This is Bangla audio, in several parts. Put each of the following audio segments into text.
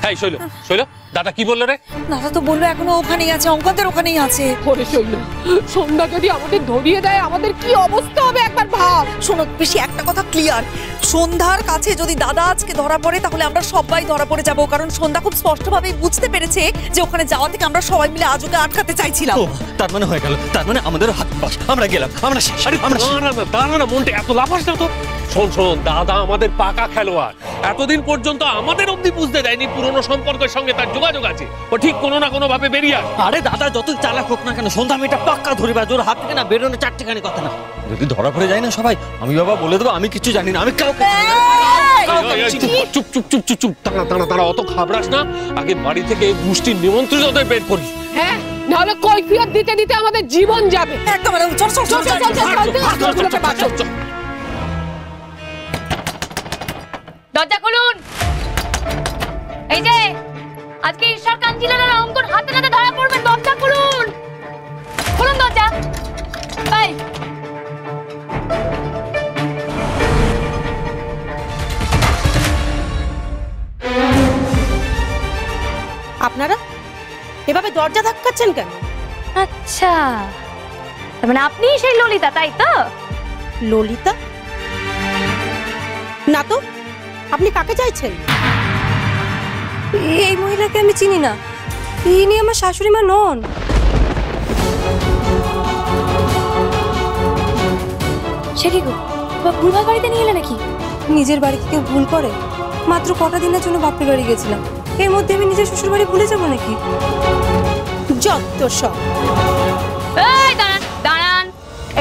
হ্যাঁ শৈল, শৈল দাদা কি বললো রে? দাদা তো বললো এখনো ওখানেই আছে, অঙ্কনদের ওখানেই আছে। ওরে শৈল, সন্ধ্যা যদি আমাদের ধরিয়ে দেয় আমাদের কি অবস্থা হবে একবার ভাব। শোনো বেশি একটা কথা ক্লিয়ার, সন্ধ্যার কাছে যদি দাদা আজকে ধরা পড়ে তাহলে আমরা সবাই ধরা পড়ে যাবো, কারণ সন্ধ্যা খুব স্পষ্টভাবেই বুঝতে পেরেছে যে ওখানে যাওয়া থেকে আমরা সবাই মিলে আজ ওকে আটকাতে চাইছিলাম। তার মানে হয়ে গেল, তার মানে আমাদের হাত পাস, আমরা গেলাম, আমরা শেষ। না মনটা এত লাফাস না তো। শোন শোন, দাদা আমাদের পাকা খেলোয়াড়, এতদিন পর্যন্ত আমাদের অব্দি বুঝতে দেয়নি পুরনো সম্পর্কের সঙ্গে তার যোগাযোগ আছে, ও ঠিক কোনো না কোনো ভাবে বেরিয়ে আসে। আরে দাদা যতই চালাক হোক না কেন, সন্ধ্যা মেয়েটা পাক্কা ধরিবা, জোর হাত থেকে না বেরোনো চারটেখানি কথা না। যদি ধরা পড়ে যায় না সবাই, আমি বাবা বলে দেবো আমি কিছু জানি না, আমি কাউকে। চুপ চুপ চুপ চুপ চুপ, তাড়া তাড়া তাড়া, অত ঘাবড়াস না, আগে বাড়ি থেকে গোষ্ঠীর নিমন্ত্রিতদের বের করি। হ্যাঁ, নাহলে কৈফিয়ত দিতে দিতে আমাদের জীবন যাবে। একদম চল চল চল চল চল। দরজা খুলুন। এই যে আজকে ঈশ্বর কাঞ্জিলার অঙ্কন হাতে নাতে ধরা পড়বেন, দরজা খুলুন, খুলুন দরজা। এই আপনারা এভাবে দরজা ধাক্কাচ্ছেন কেন? আচ্ছা, তার মানে আপনি সেই ললিতা, তাই তো? ললিতা না তো, আপনি কাকে চাইছেন? এই মহিলাকে আমি চিনি না, ইনি আমার শাশুড়ি মা নন। সে কি গো, ভুলভাল বাড়িতে নিয়ে এলে নাকি? নিজের বাড়িতে কেউ ভুল করে? মাত্র কটা দিনের জন্য বাপের বাড়ি গেছিলাম, এর মধ্যে আমি নিজের শ্বশুর বাড়ি ভুলে যাবো নাকি? যত সব। এই দাঁড়ান দাঁড়ান,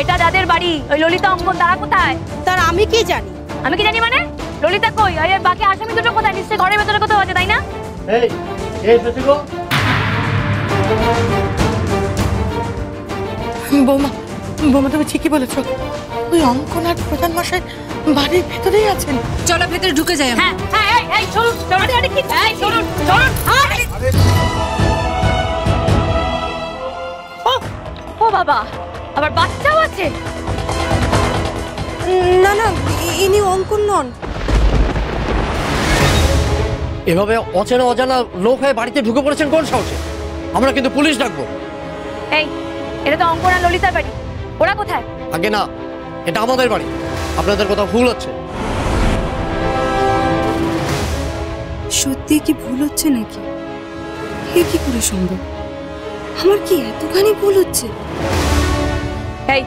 এটা যাদের বাড়ি ওই ললিতা অঙ্কন, তারা কোথায়? তার আমি কি জানি? আমি কি জানি মানে? ললিতা কই? আর বাকি আসামি দুটো কোথায়? নিশ্চয়ই ঘরের ভেতরে কোথাও আছে, তাই না? এই এসেছি গো। বৌমা, বৌমা তুমি ঠিকই বলেছো, ওই অঙ্কন আর প্রধান মশাই বাড়ির ভেতরেই আছেন। চলো ভেতরে ঢুকে যাই। হ্যাঁ হ্যাঁ, এই চলুন চলুন, আরে কি, এই চলুন চলুন। ও বাবা, আবার বাচ্চাও আছে? না না, ইনি অঙ্কন নন। এভাবে অচেনা অজানা লোক হয়ে বাড়িতে ঢুকে পড়েছেন কোন সাহসে? আমরা কিন্তু পুলিশ ডাকবো। এই, এটা তো অঙ্কন আর ললিতার বাড়ি, ওরা কোথায়? আগে না, এটা আমাদের বাড়ি, আপনাদের কথা ভুল হচ্ছে। সত্যি কি ভুল হচ্ছে নাকি? এ কি করে সম্ভব? আমার কি এতখানি ভুল হচ্ছে? এই,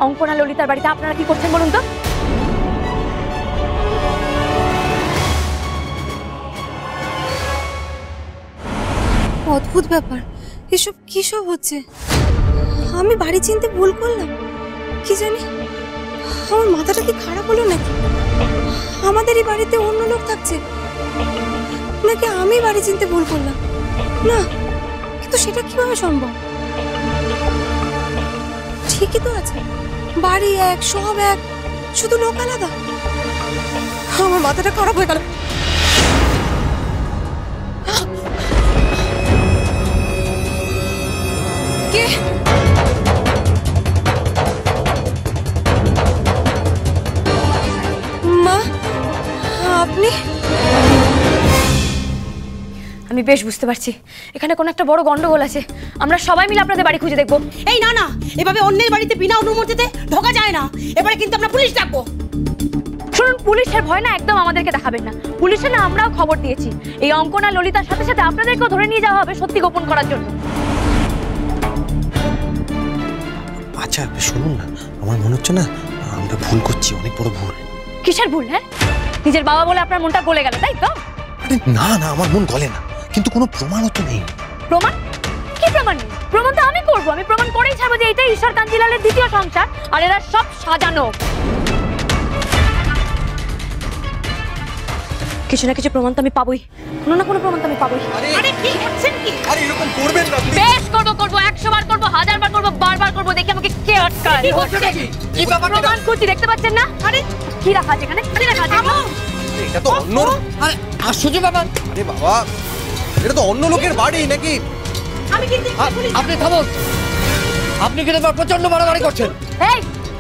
অঙ্কন আর ললিতার বাড়িতে আপনারা কি করছেন বলুন তো? অদ্ভুত ব্যাপার, এসব কি সব হচ্ছে? আমি বাড়ি চিনতে ভুল করলাম কি জানি? আমার মাথাটা কি খারাপ হলো নাকি? আমাদেরই বাড়িতে অন্য লোক থাকছে নাকি আমি বাড়ি চিনতে ভুল করলাম? না, কিন্তু সেটা কিভাবে সম্ভব? ঠিকই তো আছে, বাড়ি এক, সব এক, শুধু লোক আলাদা। আমার মাথাটা খারাপ হয়ে গেল। কে? মা, আপনি? আমি বেশ বুঝতে পারছি এখানে কোনো একটা বড় গন্ডগোল আছে, আমরা সবাই মিলে আপনাদের বাড়ি খুঁজে দেখবো। এই না না, এভাবে অন্যের বাড়িতে বিনা অনুমতিতে ঢোকা যায় না, এবারে কিন্তু আমরা পুলিশ ডাকবো। শুনুন, পুলিশের ভয় না একদম আমাদেরকে দেখাবেন না, পুলিশের না আমরাও খবর দিয়েছি, এই অঙ্কন আর ললিতার সাথে সাথে আপনাদেরকেও ধরে নিয়ে যাওয়া হবে সত্যি গোপন করার জন্য। আচ্ছা শুনুন না, আমার মনে হচ্ছে না আমরা ভুল করছি, অনেক বড় ভুল। কিসের ভুল? হ্যাঁ, নিজের বাবা বলে আপনার মনটা গলে গেল, তাই তো? আরে না না, আমার মন গলে না, কিন্তু কোনো প্রমাণও তো নেই। প্রমাণ? কি প্রমাণ নেই? প্রমাণ তো আমি করবো, আমি প্রমাণ করেই ছাড়বো যে এটাই ঈশ্বর কাঞ্জিলালের দ্বিতীয় সংসার আর এরা সব সাজানো। কিছু না কিছু প্রমাণ তো আমি পাবোই, কোনো না কোনো প্রমাণ তো আমি পাবোই। আরে কি করছেন কি? আরে এরকম করবেন না প্লিজ। বেশ করবো করবো, 100 বার করবো, 1000 বার করবো, বারবার করবো, দেখি আমাকে কে আটকায়। কি করছেন কি? কি ব্যাপার? প্রমাণ করছি, দেখতে পাচ্ছেন না? আরে কি রাখা আছে এখানে? কি রাখা আছে? এটা তো অন্য। আরে আশ্চর্য ব্যাপার। আরে বাবা, এটা তো অন্য লোকের বাড়ি নাকি? আমি কিন্তু আপনি থামুন, আপনি কিন্তু প্রচন্ড বাড়াবাড়ি করছেন। এই,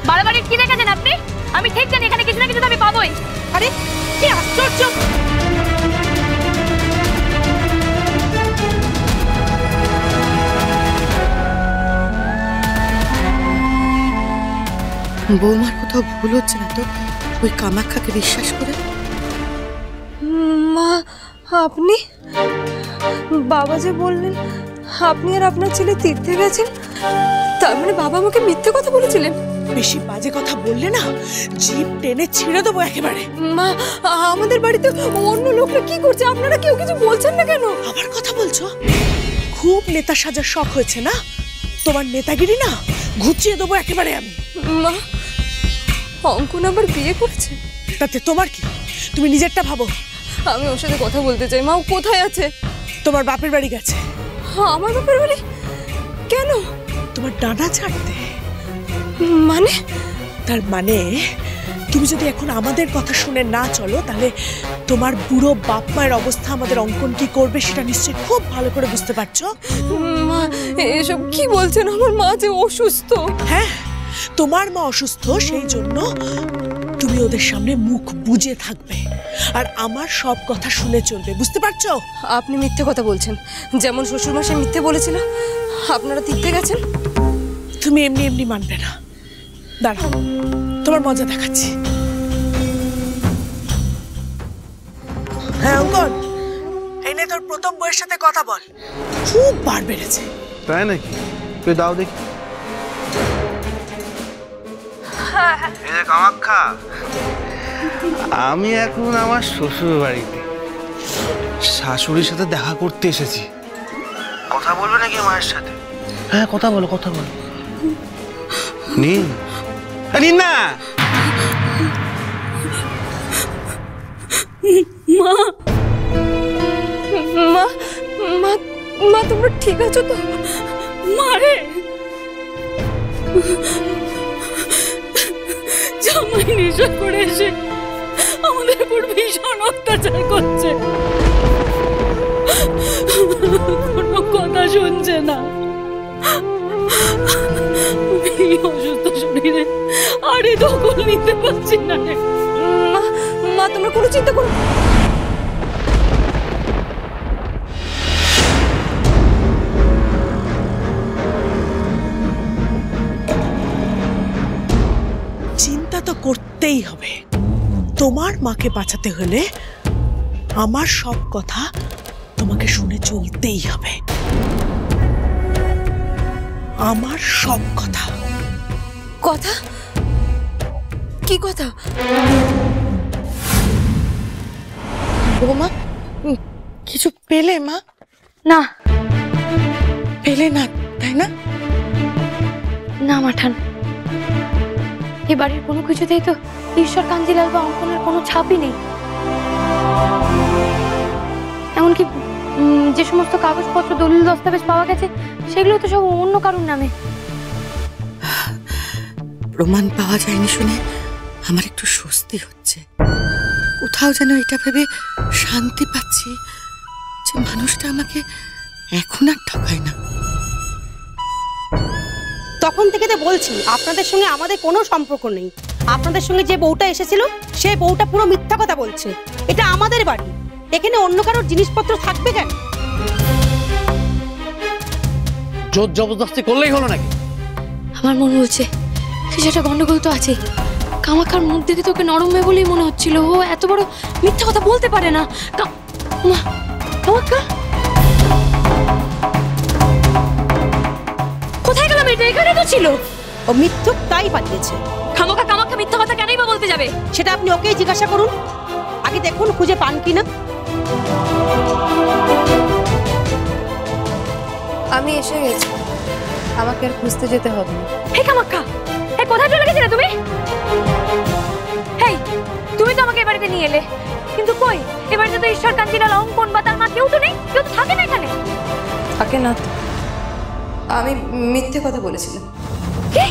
বাড়াবাড়ি কি দেখেছেন আপনি? আমি ঠিক জানি এখানে কিছু না কিছু তো আমি পাবোই। আরে কি আশ্চর্য! বৌমার কোথাও ভুল হচ্ছে না তো? ওই কামাখ্যাকে বিশ্বাস করে? মা, আপনি বাবা যে বললেন আপনি আর আপনার ছেলে তীর্থে গেছেন, তার মানে বাবা আমাকে মিথ্যে কথা বলেছিলেন? বেশি বাজে কথা বললে না জিভ টেনে ছিঁড়ে দেবো একেবারে। মা, আমাদের বাড়িতে অন্য লোকরা কি করছে, আপনারা কেউ কিছু বলছেন না কেন? আবার কথা বলছো? খুব নেতা সাজার শখ হয়েছে না তোমার? নেতাগিরি না ঘুচিয়ে দেবো একেবারে আমি। মা, অঙ্কন আবার বিয়ে করেছে? তাতে তোমার কি? তুমি নিজেরটা ভাবো। আমি ওর সাথে কথা বলতে চাই। মা, ও কোথায় আছে? তোমার বাপের বাড়ি গেছে। আমার বাপের বাড়ি? কেন? তোমার ডানা ছাড়তে। মানে? তার মানে তুমি যদি এখন আমাদের কথা শুনে না চলো, তাহলে তোমার বুড়ো বাপ মায়ের অবস্থা আমাদের অঙ্কন কি করবে সেটা নিশ্চয়ই খুব ভালো করে বুঝতে পারছো। মা, এসব কি বলছেন? আমার মা যে অসুস্থ। হ্যাঁ, তোমার মা অসুস্থ, সেই জন্য তুমি ওদের সামনে মুখ বুজে থাকবে আর আমার সব কথা শুনে চলবে, বুঝতে পারছো? আপনি মিথ্যে কথা বলছেন, যেমন শ্বশুরমশাই মিথ্যে বলেছিল আপনারা তীর্থে গেছেন। তুমি এমনি এমনি মানবে না, দাঁড়াও তোমার মজা দেখাচ্ছি। হ্যাঁ অঙ্কন, এই নে তোর প্রথম বইয়ের সাথে কথা বল। খুব বার বেড়েছে। তাই নাকি? তুই দাও দেখি। এই যে কামাখ্যা, আমি এখন আমার শ্বশুর বাড়িতে শাশুড়ির সাথে দেখা করতে এসেছি। কথা বলবে নাকি মায়ের সাথে? হ্যাঁ কথা বলো, কথা বলো। নিন নিন না। মা, মা, মা, মা, তোমরা ঠিক আছো তো? মারে জামাই নেশা করে এসে আমাদের উপর ভীষণ অত্যাচার করছে, কোনো কথা শুনছে না। এই অসুস্থ শরীরে আরে দখল নিতে পারছি না রে। মা, মা, তোমরা কোনো চিন্তা করো। চিন্তা তো করতেই হবে। তোমার মাকে বাঁচাতে হলে আমার সব কথা তোমাকে শুনে চলতেই হবে। আমার সব কথা। কথা? কি কথা? বৌমা, কিছু পেলে মা? না পেলে না, তাই না? না মাঠান, এ বাড়ির কোনো কিছুতেই তো ঈশ্বর কাঞ্জিলাল বা অঙ্কনের কোনো ছাপই নেই। এমনকি যে সমস্ত কাগজপত্র দলিল দস্তাবেজ পাওয়া গেছে সেগুলো তো সব অন্য কারোর নামে। প্রমাণ পাওয়া যায়নি শুনে আমার একটু স্বস্তি হচ্ছে। কোথাও যেন এটা ভেবে শান্তি পাচ্ছি যে মানুষটা আমাকে এখন আর ঠকায় না। তখন থেকে তো বলছি আপনাদের সঙ্গে আমাদের কোনো সম্পর্ক নেই। আপনাদের সঙ্গে যে বউটা এসেছিল সেই বউটা পুরো মিথ্যা কথা বলছে। এটা আমাদের বাড়ি, এখানে অন্য কারোর জিনিসপত্র থাকবে কেন? জোর জবরদস্তি করলেই হলো নাকি? আমার মনে হচ্ছে কিছু একটা গন্ডগোল তো আছে। কামাক্ষার মুখ দেখে তোকে নরম মেয়ে বলেই মনে হচ্ছিল, ও এত বড় মিথ্যা কথা বলতে পারে না। কামাক্ষা কোথায় গেল? মেয়েটা এখানে তো ছিল। ও মিথ্যুক তাই পাঠিয়েছে। কামাক্ষা মিথ্যা কথা কেনই বা বলতে যাবে? সেটা আপনি ওকেই জিজ্ঞাসা করুন। আগে দেখুন খুঁজে পান কিনা। আমি এসে গেছি, আমাকে আর খুঁজতে যেতে হবে না। হে কামাক্ষা, হে কোথায় চলে গেছিলে তুমি? হেই, তুমি তো আমাকে এ বাড়িতে নিয়ে এলে, কিন্তু কই এ বাড়িতে তো ঈশ্বর কাঞ্জিলাল অঙ্কন বা তার মা কেউ তো নেই, কেউ তো থাকে না এখানে। থাকে না তো, আমি মিথ্যে কথা বলেছিলাম। কি?